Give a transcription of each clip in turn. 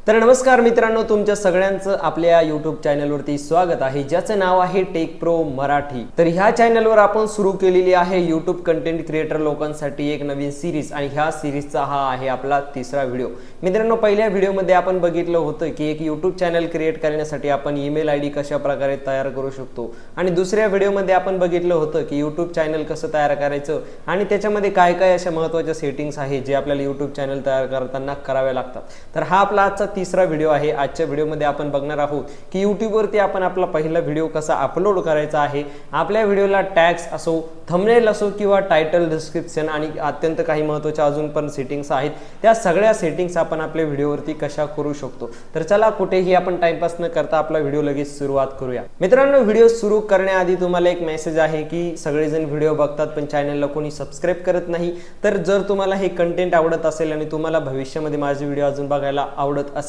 तर नमस्कार मित्रांनो, तुमच्या सगळ्यांचं आपल्या YouTube चॅनलवरती स्वागत आहे, ज्याचं नाव आहे टेक प्रो मराठी। तर ह्या चॅनलवर आपण सुरू केलेली आहे YouTube कंटेंट क्रिएटर लोकांसाठी एक नवीन सिरीज आणि ह्या सिरीजचा हा आहे आपला तिसरा व्हिडिओ। मित्रांनो, पहिल्या व्हिडिओमध्ये आपण बघितलं होतं की एक YouTube चॅनल क्रिएट करण्यासाठी आपण ईमेल आयडी कशा प्रकारे तयार करू शकतो आणि दुसऱ्या व्हिडिओमध्ये आपण बघितलं होतं की YouTube चॅनल कसं तयार करायचं आणि त्याच्यामध्ये काय काय अशा महत्त्वाच्या सेटिंग्स आहेत जे आपल्याला YouTube चॅनल तयार करताना करावे लागतात। तर हा आपला आजचा तिसरा व्हिडिओ आहे। आजच्या व्हिडिओमध्ये आपण बघणार आहोत की YouTube वरती आपण आपला पहिला व्हिडिओ कसा अपलोड करायचा आहे। आपल्या व्हिडिओला टॅग्स असो, थंबनेल असो किंवा टायटल, डिस्क्रिप्शन आणि अत्यंत काही महत्त्वाच्या अजून पण सेटिंग्स आहेत, त्या सगळ्या सेटिंग्स आपण आपल्या व्हिडिओवरती कशा करू शकतो। तर चला कुठेही आपण टाइमपास न करता आपला व्हिडिओ लगेच सुरुवात करूया। मित्रांनो, व्हिडिओ सुरू करण्याआधी तुम्हाला एक मेसेज आहे की सगळेजण व्हिडिओ बघतात पण चॅनलला कोणी सबस्क्राइब करत नाही। तर जर तुम्हाला हे कंटेंट आवडत असेल आणि तुम्हाला भविष्यामध्ये माझे व्हिडिओ अजून बघायला आवडत असेल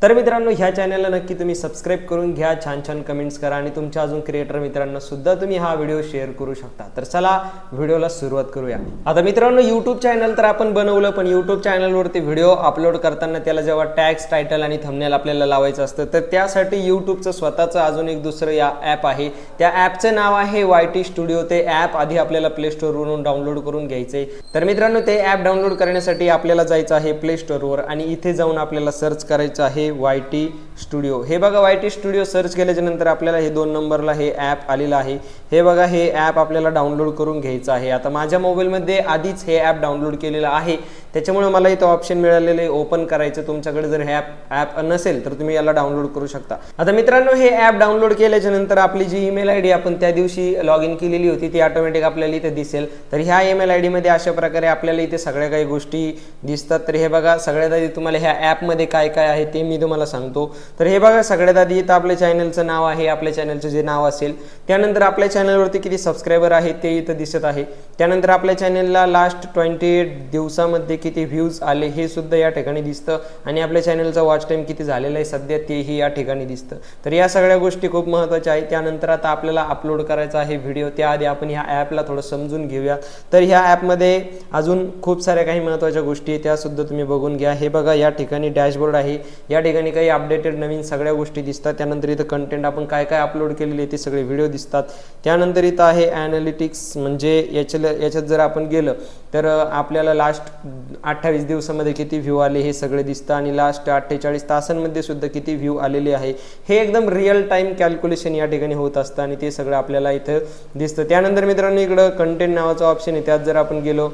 तर मित्रांनो, ह्या चॅनलला नक्की तुम्ही सबस्क्राइब करून घ्या, छान छान कमेंट्स करा आणि तुमच्या अजून क्रिएटर मित्रांना सुद्धा तुम्ही हा व्हिडिओ शेअर करू शकता। तर चला व्हिडिओला सुरुवात करूया। आता मित्रांनो, YouTube चॅनल तर आपण बनवलं, पण YouTube चॅनलवरती व्हिडिओ अपलोड करताना त्याला जेव्हा टॅग्स, टायटल आणि थंबनेल आपल्याला लावायचं असतं तर त्यासाठी YouTubeचं स्वतःचं अजून एक दुसरं या ॲप आहे। त्या ॲपचं नाव आहे YT स्टुडिओ। ते ॲप आधी आपल्याला प्ले स्टोअरवरून डाउनलोड करून घ्यायचे। तर मित्रांनो, ते ॲप डाउनलोड करण्यासाठी आपल्याला जायचं आहे प्ले स्टोअरवर आणि इथे जाऊन आपल्याला सर्च करायचं आहे YT स्टुडिओ। हे बघा, YT स्टुडिओ सर्च केल्याच्या नंतर आपल्याला हे 2 नंबरला हे ॲप आलेलं आहे। हे बघा, हे ॲप आपल्याला डाउनलोड करून घ्यायचं आहे। आता माझ्या मोबाईलमध्ये आधीच हे ॲप डाउनलोड केलेलं आहे, त्याच्यामुळे मला इथं ऑप्शन मिळालेले ओपन करायचं। तुमच्याकडे जर हे ॲप नसेल तर तुम्ही याला डाउनलोड करू शकता। आता मित्रांनो, हे ॲप डाउनलोड केल्याच्या नंतर आपली जी ईमेल आयडी आपण त्या दिवशी लॉग इन केलेली होती ती ऑटोमॅटिक आपल्याला इथे दिसेल। तर ह्या ईमेल आयडी मध्ये अशा प्रकारे आपल्याला इथे सगळ्या काही गोष्टी दिसतात। तर हे बघा, सगळ्यात आधी तुम्हाला ह्या ॲपमध्ये काय काय आहे ते मी तुम्हाला सांगतो। तर हे बघा, सगळ्यात आधी इथं आपल्या चॅनलचं नाव आहे, आपल्या चॅनलचं जे नाव असेल, त्यानंतर आपल्या चॅनलवरती किती सबस्क्रायबर आहेत ते इथं दिसत आहे। त्यानंतर आपल्या चॅनलला लास्ट 28 दिवसामध्ये किती व्ह्यूज आले हे सुद्धा या ठिकाणी दिसतं आणि आपल्या चॅनलचा वॉच टाइम किती झालेला आहे सध्या तेही या ठिकाणी दिसतं। तर या सगळ्या गोष्टी खूप महत्त्वाच्या आहेत। त्यानंतर आता आपल्याला अपलोड करायचा आहे व्हिडिओ, त्याआधी आपण ह्या ॲपला थोडं समजून घेऊया। तर ह्या ॲपमध्ये अजून खूप साऱ्या काही महत्त्वाच्या गोष्टी आहेत, त्या सुद्धा तुम्ही बघून घ्या। हे बघा, या ठिकाणी डॅशबोर्ड आहे, या ठिकाणी काही अपडेटेड नवीन सगळ्या गोष्टी दिसतात। त्यानंतर इथं कंटेंट आपण काय काय अपलोड केलेले ते सगळे व्हिडिओ दिसतात। त्यानंतर इथं आहे ॲनालिटिक्स, म्हणजे याच्यात जर आपण गेलं तर आपल्याला लास्ट 28 दिवसामध्ये किती व्ह्यू आले हे सगळे दिसतं आणि लास्ट 48 तासांमध्ये सुद्धा किती व्ह्यू आलेले आहे हे एकदम रिअल टाइम कॅल्क्युलेशन या ठिकाणी होत असतं आणि ते सगळं आपल्याला इथं दिसतं। त्यानंतर मित्रांनो, इकडं कंटेंट नावाचं ऑप्शन आहे, त्यात जर आपण गेलो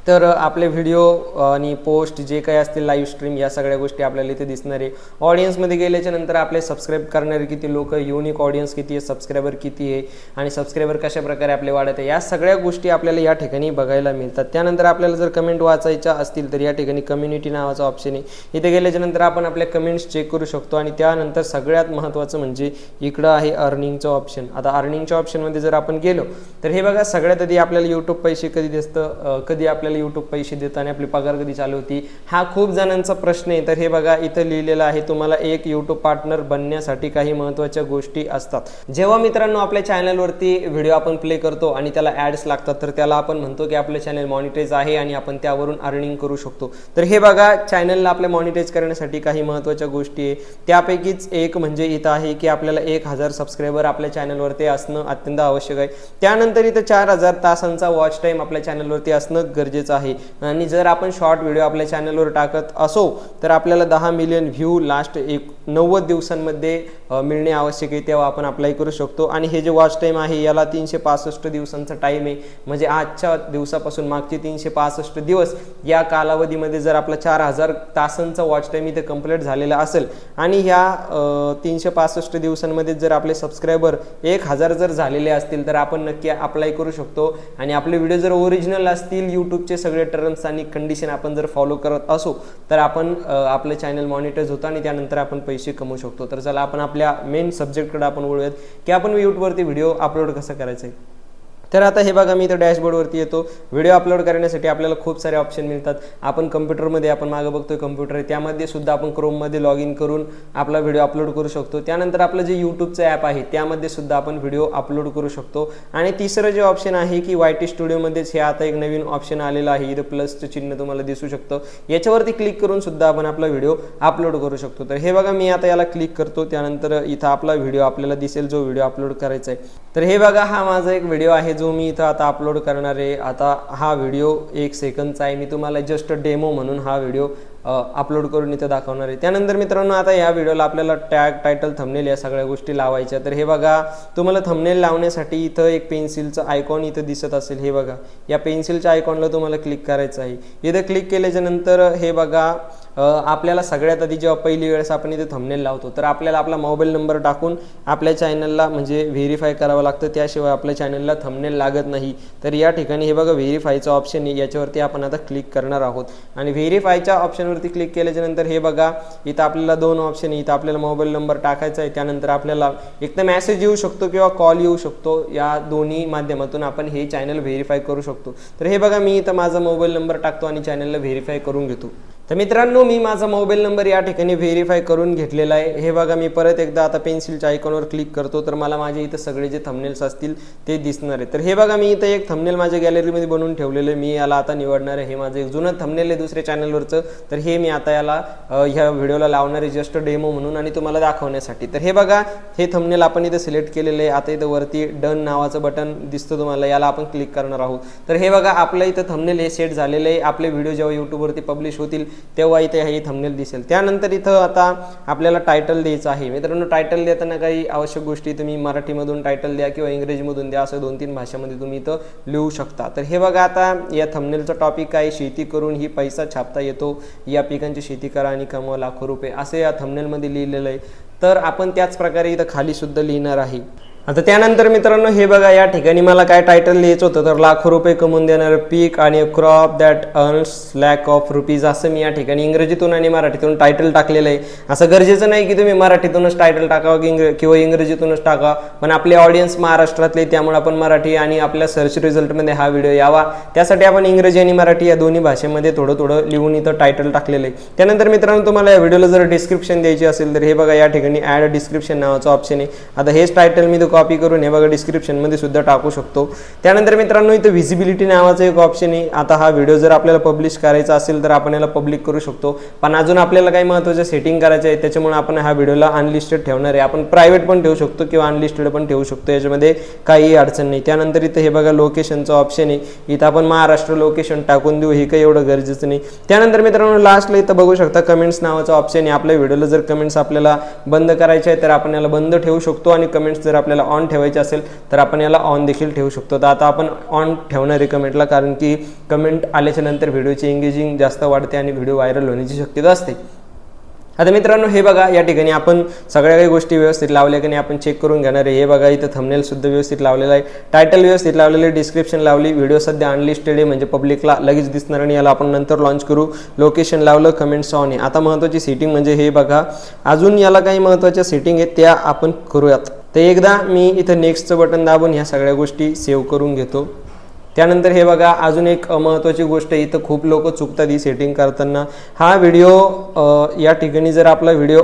तर आपले व्हिडिओ आणि पोस्ट जे काही असतील, लाईव्ह स्ट्रीम, या सगळ्या गोष्टी आपल्याला इथे दिसणार आहे। ऑडियन्समध्ये गेल्याच्या नंतर आपले सबस्क्राईब करणारे किती लोक, युनिक ऑडियन्स किती आहे, सबस्क्रायबर किती आहे आणि सबस्क्रायबर कशा प्रकारे आपले वाढत आहे, या सगळ्या गोष्टी आपल्याला या ठिकाणी बघायला मिळतात। त्यानंतर आपल्याला जर कमेंट वाचायच्या असतील तर या ठिकाणी कम्युनिटी नावाचा ऑप्शन आहे, इथे गेल्याच्या नंतर आपण आपल्या कमेंट्स चेक करू शकतो आणि त्यानंतर सगळ्यात महत्त्वाचं म्हणजे इकडं आहे अर्निंगचं ऑप्शन। आता अर्निंगच्या ऑप्शनमध्ये जर आपण गेलो तर हे बघा, सगळ्यात आधी आपल्याला यूट्यूब पैसे कधी दिसतं, कधी आपल्याला यूट्यूब पैसे देतं आणि आपली पगार कधी चालू होती, हा खूप जणांचा प्रश्न आहे। तर हे बघा, इथं लिहिलेलं आहे, तुम्हाला एक यूट्यूब पार्टनर बनण्यासाठी काही महत्त्वाच्या गोष्टी असतात। जेव्हा मित्रांनो आपल्या चॅनलवरती व्हिडिओ आपण प्ले करतो आणि त्याला ॲड्स लागतात तर त्याला आपण म्हणतो की आपलं चॅनल मॉनिटाईज आहे आणि आपण त्यावरून अर्निंग करू शकतो। तर हे बघा, चॅनलला आपल्या मॉनिटाईज करण्यासाठी काही महत्त्वाच्या गोष्टी आहे, त्यापैकीच एक म्हणजे इथं आहे की आपल्याला 1000 सबस्क्रायबर आपल्या चॅनलवरती असणं अत्यंत आवश्यक आहे। त्यानंतर इथं 4000 तासांचा वॉच टाईम आपल्या चॅनलवरती असणं गरजेचं आहे आणि जर आपण शॉर्ट व्हिडिओ आपल्या चॅनलवर टाकत असो तर आपल्याला 10 मिलियन व्ह्यू लास्ट 90 दिवसांमध्ये मिळणे आवश्यक आहे, तेव्हा आपण अप्लाय करू शकतो। आणि हे जे वॉच टाइम आहे याला 365 दिवसांचा टाइम आहे, म्हणजे आजच्या दिवसापासून मागचे 365 दिवस या कालावधीमध्ये जर आपला 4000 तासांचा वॉच टाइम इथे कंप्लीट झालेला असेल आणि ह्या 365 दिवसांमध्ये जर आपले सबस्क्रायबर 1000 जर झालेले असतील तर आपण नक्की अप्लाय करू शकतो आणि आपले व्हिडिओ जर ओरिजिनल असतील, यूट्यूबचे सगळे टर्म्स आणि कंडिशन आपण जर फॉलो करत असो तर आपण आपलं चॅनल मॉनिटाईज होतं आणि त्यानंतर आपण पैसे कमवू शकतो। तर चला आपण आपल्या मेन सब्जेक्टकडे आपण वळूयात की आपण यूट्यूबवरती व्हिडिओ अपलोड कसा करायचा आहे। तर आता हे बघा मी इथं डॅशबोर्डवरती येतो। व्हिडिओ अपलोड करण्यासाठी आपल्याला खूप सारे ऑप्शन मिळतात। आपण कम्प्युटरमध्ये आपण मागे बघतोय कम्प्युटर आहे, त्यामध्ये सुद्धा आपण क्रोममध्ये लॉग इन करून आपला व्हिडिओ अपलोड करू शकतो। त्यानंतर आपलं जे यूट्यूबचं ॲप आहे त्यामध्ये सुद्धा आपण व्हिडिओ अपलोड करू शकतो। आणि तिसरं जे ऑप्शन आहे की YT स्टुडिओमध्येच हे आता एक नवीन ऑप्शन आलेलं आहे, इथं प्लसचं चिन्ह तुम्हाला दिसू शकतं, याच्यावरती क्लिक करून सुद्धा आपण आपला व्हिडिओ अपलोड करू शकतो। तर हे बघा मी आता याला क्लिक करतो, त्यानंतर इथं आपला व्हिडिओ आपल्याला दिसेल जो व्हिडिओ अपलोड करायचा आहे। तर हे बघा हा माझा एक व्हिडिओ आहे जो मी इथं आता अपलोड करणार आहे। आता हा व्हिडिओ 1 सेकंदचा आहे, मी तुम्हाला जस्ट डेमो म्हणून हा व्हिडिओ अपलोड करून इथं दाखवणार आहे। त्यानंतर मित्रांनो आता या व्हिडिओला आपल्याला टॅग, टायटल, थंबनेल या सगळ्या गोष्टी लावायच्या। तर हे बघा तुम्हाला थंबनेल लावण्यासाठी इथं एक पेन्सिलचं आयकॉन इथं दिसत असेल, हे बघा या पेन्सिलच्या आयकॉनला तुम्हाला क्लिक करायचं आहे। इथं क्लिक केल्याच्या नंतर हे बघा आपल्याला सगळ्यात आधी जेव्हा पहिली वेळेस आपण इथे थंबनेल लावतो तर आपल्याला आपला मोबाईल नंबर टाकून आपल्या चॅनलला म्हणजे व्हेरीफाय करावं लागतं, त्याशिवाय आपल्या चॅनलला थंबनेल लागत नाही। तर या ठिकाणी हे बघा व्हेरीफायचं ऑप्शन आहे, याच्यावरती आपण आता क्लिक करणार आहोत। आणि व्हेरीफायच्या ऑप्शनवरती क्लिक केल्याच्या नंतर हे बघा इथं आपल्याला 2 ऑप्शन आहे, इथं आपल्याला मोबाईल नंबर टाकायचा आहे, त्यानंतर आपल्याला एक तर मेसेज येऊ शकतो किंवा कॉल येऊ शकतो, या दोन्ही माध्यमातून आपण हे चॅनल व्हेरीफाय करू शकतो। तर हे बघा मी इथं माझा मोबाईल नंबर टाकतो आणि चॅनलला व्हेरीफाय करून घेतो। तर मित्रांनो मी माझा मोबाईल नंबर या ठिकाणी व्हेरीफाय करून घेतलेला आहे। हे बघा मी परत एकदा आता पेन्सिलच्या आयकॉनवर क्लिक करतो, तर मला माझे इथं सगळे जे थंबनेल्स असतील ते दिसणार आहे। तर हे बघा मी इथं एक थंबनेल माझ्या गॅलरीमध्ये बनवून ठेवलेलं आहे, मी याला आता निवडणार आहे। हे माझं एक जुनं थंबनेल आहे दुसऱ्या चॅनलवरचं, तर हे मी आता याला ह्या व्हिडिओला लावणार आहे जस्ट डेमो म्हणून आणि तुम्हाला दाखवण्यासाठी। तर हे बघा हे थंबनेल आपण इथं सिलेक्ट केलेलं आहे। आता इथं वरती डन नावाचं बटन दिसतं तुम्हाला, याला आपण क्लिक करणार आहोत। तर हे बघा आपलं इथं थंबनेल हे सेट झालेलं आहे। आपले व्हिडिओ जेव्हा यूट्यूबवरती पब्लिश होतील तेव्हा इथे हे थंबनेल दिसेल। त्यानंतर इथं आता आपल्याला टायटल द्यायचं आहे। मित्रांनो टायटल देताना काही आवश्यक गोष्टी तुम्ही मराठीमधून टायटल द्या किंवा इंग्रजीमधून द्या, असं 2-3 भाषांमध्ये तुम्ही इथं लिहू शकता। तर हे बघा आता या थंबनेलचा टॉपिक आहे शेती करून ही पैसा छापता येतो, या पिकांची शेती करा आणि कमवा लाखो रुपये, असे या थंबनेलमध्ये लिहिलेलं आहे। तर आपण त्याच प्रकारे इथं खाली सुद्धा लिहिणार आहे। आता त्यानंतर मित्रांनो हे बघा या ठिकाणी मला काय टायटल लिहायचं होतं, तर लाखो रुपये कमवून देणारं पीक आणि crop that earns lack of rupees, असं मी या ठिकाणी इंग्रजीतून आणि मराठीतून टायटल टाकलेलं आहे। असं गरजेचं नाही की तुम्ही मराठीतूनच टायटल टाकावं किंवा इंग्रजीतूनच टाका, पण आपले ऑडियन्स महाराष्ट्रातले, त्यामुळे आपण मराठी आणि आपल्या सर्च रिझल्टमध्ये हा व्हिडिओ यावा त्यासाठी आपण इंग्रजी आणि मराठी या दोन्ही भाषेमध्ये थोडं थोडं लिहून इथं टायटल टाकलेलं आहे। त्यानंतर मित्रांनो तुम्हाला या व्हिडिओला जर डिस्क्रिप्शन द्यायची असेल तर हे बघा या ठिकाणी ॲड डिस्क्रिप्शन नावाचं ऑप्शन आहे। आता हेच टायटल मी कॉपी करून हे बघा डिस्क्रिप्शन मध्ये सुद्धा टाकू शकतो। त्यानंतर मित्रांनो इथे व्हिजिबिलिटी नावाचं एक ऑप्शन आहे। आता हा व्हिडिओ जर आपल्याला पब्लिश करायचा असेल तर आपण याला पब्लिक करू शकतो, पण अजून आपल्याला काही महत्त्वाचं सेटिंग करायचं आहे, त्याच्यामुळे आपण हा व्हिडिओला अनलिस्टेड ठेवणार आहे। आपण प्रायव्हेट पण ठेवू शकतो किंवा अनलिस्टेड पण ठेवू शकतो, याच्यामध्ये काही अडचण नाही। त्यानंतर इथे हे बघा लोकेशनचं ऑप्शन आहे, इथं आपण महाराष्ट्र लोकेशन टाकून देऊ, हे काही एवढं गरजेचं नाही। त्यानंतर मित्रांनो लास्टला इथं बघू शकता कमेंट्स नावाचं ऑप्शन आहे। आपल्या व्हिडिओला जर कमेंट्स आपल्याला बंद करायचे आहे तर आपण याला बंद ठेवू शकतो, आणि कमेंट्स जर आपल्याला ऑन ठेवायचे असेल तर आपण याला ऑन देखील ठेवू शकतो। तर आता आपण ऑन ठेवणार आहे कमेंटला, कारण की कमेंट आल्याच्या नंतर व्हिडिओची एंगेजिंग जास्त वाढते आणि व्हिडिओ व्हायरल होण्याची शक्यता असते। आता मित्रांनो हे बघा या ठिकाणी आपण सगळ्या काही गोष्टी व्यवस्थित लावल्या की नाही आपण चेक करून घेणार आहे। हे बघा इथं थंबनेल सुद्धा व्यवस्थित लावलेला आहे, टायटल व्यवस्थित लावलेलं आहे, डिस्क्रिप्शन लावली, व्हिडिओ सध्या अनलिस्टेड आहे म्हणजे पब्लिकला लगेच दिसणार आणि याला आपण नंतर लॉन्च करू। लोकेशन लावलं, कमेंट्स ऑन आहे। आता महत्त्वाची सेटिंग म्हणजे हे बघा अजून याला काही महत्त्वाच्या सेटिंग आहेत त्या आपण करूयात। तर एकदा मी इथं नेक्स्टचं बटन दाबून ह्या सगळ्या गोष्टी सेव्ह करून घेतो। त्यानंतर हे बघा अजून एक महत्त्वाची गोष्ट इथं खूप लोक चुकतात ही सेटिंग करताना। हा व्हिडिओ या ठिकाणी जर आपला व्हिडिओ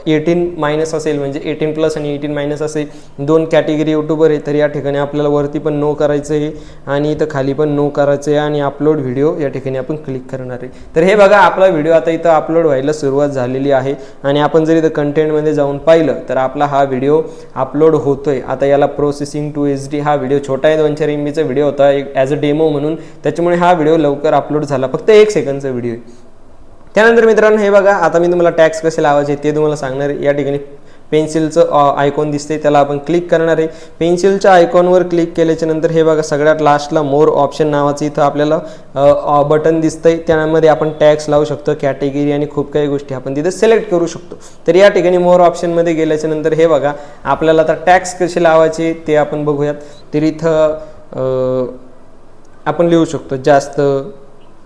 18- असेल म्हणजे 18+ आणि 18- असेल, 2 कॅटेगरी यूट्यूबर आहे, तर या ठिकाणी आपल्याला वरती पण नो करायचं आहे आणि इथं खाली पण नो करायचं आहे आणि अपलोड व्हिडिओ या ठिकाणी आपण क्लिक करणार आहे। तर हे बघा आपला व्हिडिओ आता इथं अपलोड व्हायला सुरुवात झालेली आहे आणि आपण जर इथं कंटेंटमध्ये जाऊन पाहिलं तर आपला हा व्हिडिओ अपलोड होतोय। आता याला प्रोसेसिंग टू HD, हा व्हिडिओ छोटा आहे, 2-4 MB व्हिडिओ होता ॲज अ डेमो म्हणून, त्याच्यामुळे हा व्हिडिओ लवकर अपलोड झाला, फक्त 1 सेकंदचा व्हिडिओ आहे। त्यानंतर मित्रांनो हे बघा आता मी तुम्हाला टॅग्स कसे लावायचे ते तुम्हाला सांगणार आहे। या ठिकाणी पेन्सिलचं आयकॉन दिसते त्याला आपण क्लिक करणार आहे। पेन्सिलच्या आयकॉनवर क्लिक केल्याच्या नंतर हे बघा सगळ्यात लास्टला मोर ऑप्शन नावाचं इथं आपल्याला बटन दिसतंय, त्यामध्ये आपण टॅग्स लावू शकतो, कॅटेगरी आणि खूप काही गोष्टी आपण तिथे सिलेक्ट करू शकतो। तर या ठिकाणी मोर ऑप्शनमध्ये गेल्याच्या नंतर हे बघा आपल्याला आता टॅग्स कसे लावायचे ते आपण बघूयात। तर इथं आपण लिहू शकतो जास्त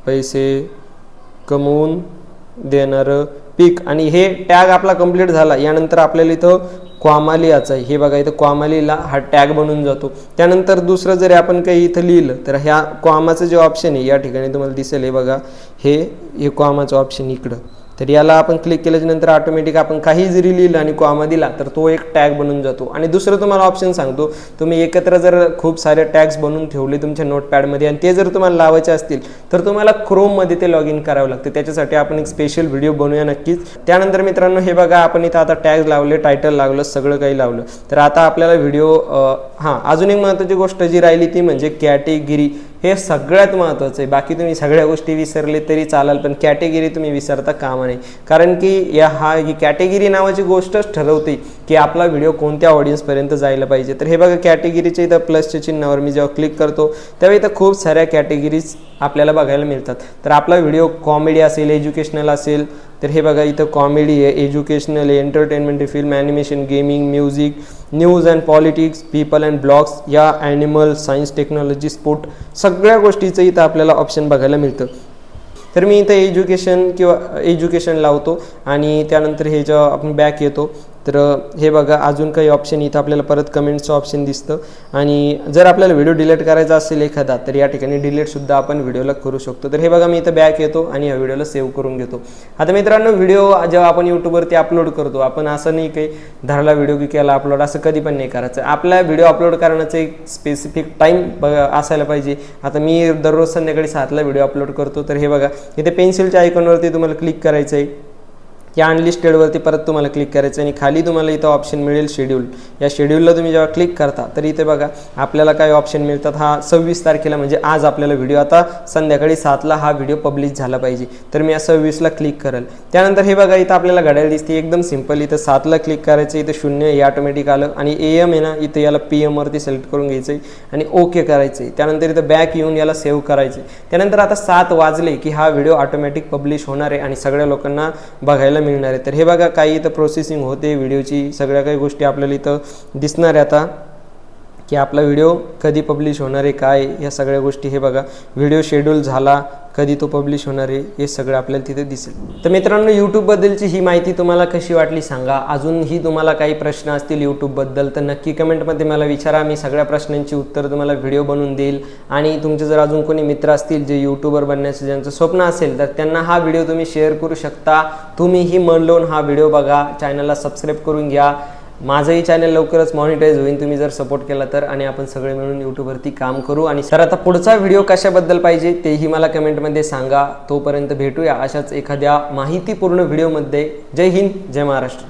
पैसे कमवून देणारं पीक, आणि हे टॅग आपला कंप्लीट झाला। यानंतर आपल्याला इथं क्वामालियाचा आहे, हे बघा इथं क्वामालीला हा टॅग बनून जातो। त्यानंतर दुसरं जर आपण काही इथं लिहिलं तर ह्या क्वामाचं जे ऑप्शन आहे या ठिकाणी तुम्हाला दिसेल, हे बघा हे क्वामाचं ऑप्शन इकडं, तर याला आपण क्लिक केल्यानंतर ऑटोमॅटिक आपण काही जरी लिहिलं आणि कॉमा दिला तर तो एक टॅग बनून जातो। आणि दुसरं तुम्हाला ऑप्शन सांगतो, तुम्ही एकत्र जर खूप सारे टॅग्स बनवून ठेवले तुमच्या नोटपॅडमध्ये आणि ते जर तुम्हाला लावायचे असतील तर तुम्हाला क्रोममध्ये ते लॉग इन करावं लागतं। त्याच्यासाठी आपण एक स्पेशल व्हिडिओ बनवूया नक्कीच। त्यानंतर मित्रांनो हे बघा आपण इथं आता टॅग लावले, टायटल लावलं, सगळं काही लावलं, तर आता आपल्याला व्हिडिओ अजून एक महत्त्वाची गोष्ट जी राहिली ती म्हणजे कॅटेगरी। हे सगळ्यात महत्त्वाचं आहे, बाकी तुम्ही सगळ्या गोष्टी विसरले तरी चालेल पण कॅटेगरी तुम्ही विसरता कामा नये, कारण की ही कॅटेगरी नावाची गोष्टच ठरवते की आपला व्हिडिओ कोणत्या ऑडियन्सपर्यंत जायला पाहिजे। तर हे बघा कॅटेगरीच्या इथं प्लसच्या चिन्हावर मी जेव्हा क्लिक करतो तेव्हा इथं खूप साऱ्या कॅटेगरीज आपल्याला बघायला मिळतात। तर आपला व्हिडिओ कॉमेडी असेल, एज्युकेशनल असेल, तर हे बघा इथं कॉमेडी आहे, एज्युकेशनल आहे, एंटरटेनमेंट आहे, film, animation, gaming, music, news and politics, people and blogs, या ॲनिमल, सायन्स, टेक्नॉलॉजी, स्पोर्ट, सगळ्या गोष्टीचं इथं आपल्याला ऑप्शन बघायला मिळतं। तर मी इथं एज्युकेशन लावतो आणि त्यानंतर हे जेव्हा आपण बॅक येतो तर हे बघा अजून काही ऑप्शन इथं आपल्याला परत कमेंटचं ऑप्शन दिसतं। आणि जर आपल्याला व्हिडिओ डिलीट करायचा असेल एखादा तर या ठिकाणी डिलीटसुद्धा आपण व्हिडिओला करू शकतो। तर हे बघा मी इथं बॅक येतो आणि या व्हिडिओला सेव्ह करून घेतो। आता मित्रांनो व्हिडिओ जेव्हा आपण यूट्यूबवरती अपलोड करतो, आपण असं नाही काही धरला व्हिडिओ की केला अपलोड, असं कधी पण नाही करायचं। आपला व्हिडिओ अपलोड करण्याचं एक स्पेसिफिक टाईम असायला पाहिजे। आता मी दररोज संध्याकाळी 7ला व्हिडिओ अपलोड करतो, तर हे बघा इथे पेन्सिलच्या आयकॉनवरती तुम्हाला क्लिक करायचं आहे, या अनलिस्टेडवरती परत तुम्हाला क्लिक करायचं आणि खाली तुम्हाला इथं ऑप्शन मिळेल शेड्यूल। या शेड्यूलला तुम्ही जेव्हा क्लिक करता तर इथे बघा आपल्याला काय ऑप्शन मिळतात, हा 26 तारखेला म्हणजे आज आपल्याला व्हिडिओ आता संध्याकाळी 7ला हा व्हिडिओ पब्लिश झाला पाहिजे, तर मी 26ला क्लिक करेल। त्यानंतर हे बघा इथं आपल्याला घड्याळ दिसते, एकदम सिंपल, इथं 7ला क्लिक करायचं, इथं 0 हे ऑटोमॅटिक आलं आणि AM आहे ना इथं याला PM वरती सिलेक्ट करून घ्यायचं आणि ओके करायचं। त्यानंतर इथं बॅक येऊन याला सेव्ह करायचं। त्यानंतर आता 7 वाजले की हा व्हिडिओ ऑटोमॅटिक पब्लिश होणार आहे आणि सगळ्या लोकांना बघायला मिळणार आहे। तर हे बघा काही इथं प्रोसेसिंग होते व्हिडिओची, सगळ्या काही गोष्टी आपल्याला इथं दिसणार आहे आता की आपला व्हिडिओ कधी पब्लिश होणार आहे, काय या सगळ्या गोष्टी। हे बघा व्हिडिओ शेड्यूल झाला, कधी तो पब्लिश होणार आहे, हे सगळं आपल्याला तिथे दिसेल। तर मित्रांनो यूट्यूबबद्दलची ही माहिती तुम्हाला कशी वाटली सांगा। अजूनही तुम्हाला काही प्रश्न असतील यूट्यूबबद्दल तर नक्की कमेंटमध्ये मला विचारा, मी सगळ्या प्रश्नांची उत्तर तुम्हाला व्हिडिओ बनवून देईल। आणि तुमचे जर अजून कोणी मित्र असतील जे यूट्यूबर बनण्याचं ज्यांचं स्वप्न असेल तर त्यांना हा व्हिडिओ तुम्ही शेअर करू शकता। तुम्हीही मन लावून हा व्हिडिओ बघा, चॅनलला सबस्क्राईब करून घ्या, माझंही चॅनल लवकरच मॉनिटाईज होईल तुम्ही जर सपोर्ट केला तर, आणि आपण सगळे मिळून यूट्यूबवरती काम करू। आणि सर आता पुढचा व्हिडिओ कशाबद्दल पाहिजे तेही मला कमेंटमध्ये सांगा। तोपर्यंत भेटूया अशाच एखाद्या माहितीपूर्ण व्हिडिओमध्ये। जय हिंद, जय महाराष्ट्र।